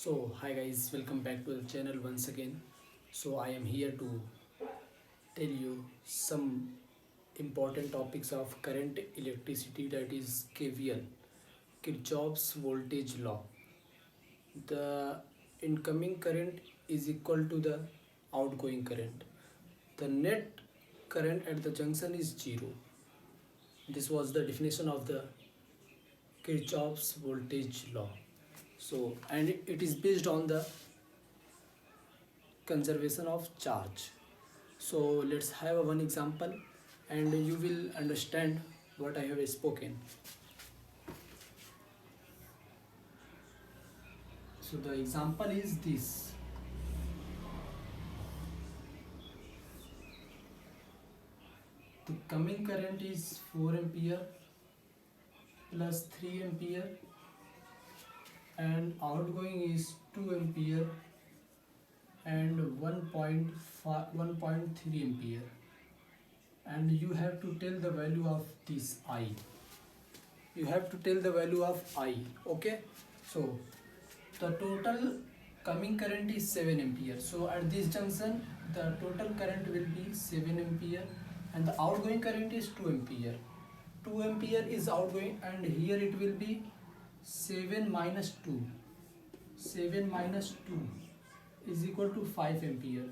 So hi guys, welcome back to the channel once again. So I am here to tell you some important topics of current electricity, that is KVL, Kirchhoff's voltage law. The incoming current is equal to the outgoing current. The net current at the junction is zero. This was the definition of the Kirchhoff's voltage law. So and it is based on the conservation of charge. So let's have one example and you will understand what I have spoken. So the example is this. The coming current is 4 ampere plus 3 ampere and outgoing is 2 ampere and 1.3 ampere, and you have to tell the value of this I. You have to tell the value of I. Okay, so the total coming current is 7 ampere. So at this junction the total current will be 7 ampere and the outgoing current is 2 ampere. 2 ampere is outgoing and here it will be 7 minus 2. 7 minus 2 is equal to 5 ampere.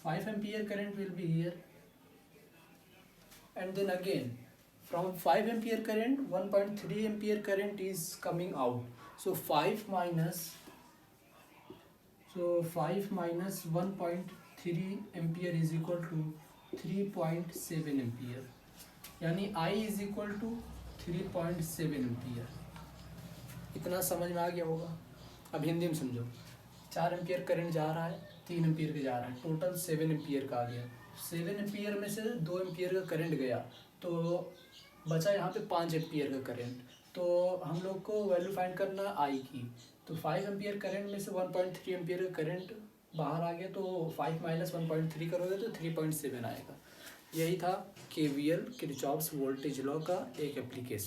5 ampere current will be here, and then again from 5 ampere current 1.3 ampere current is coming out. So 5 minus 1.3 ampere is equal to 3.7 ampere, यानी I is equal to 3.7 ampere. इतना समझ में आ गया होगा. अब हिंदी में समझो. 4 ampere current जा रहा है, 3 एम्पियर का जा रहा है, टोटल 7 एम्पियर का आ गया. 7 एम्पियर में से 2 एम्पियर का करंट गया तो बचा यहाँ पे 5 एम्पियर का करंट. तो हम लोग को वैल्यू फाइंड करना आई की. तो 5 एम्पियर करंट में से 1.3 एम्पियर का करंट बाहर आ गया, तो 5 माइनस 1.3 करोगे तो 3.7 आएगा. यही था KVL, किरचॉफ्स वोल्टेज लॉ का एक एप्लीकेशन.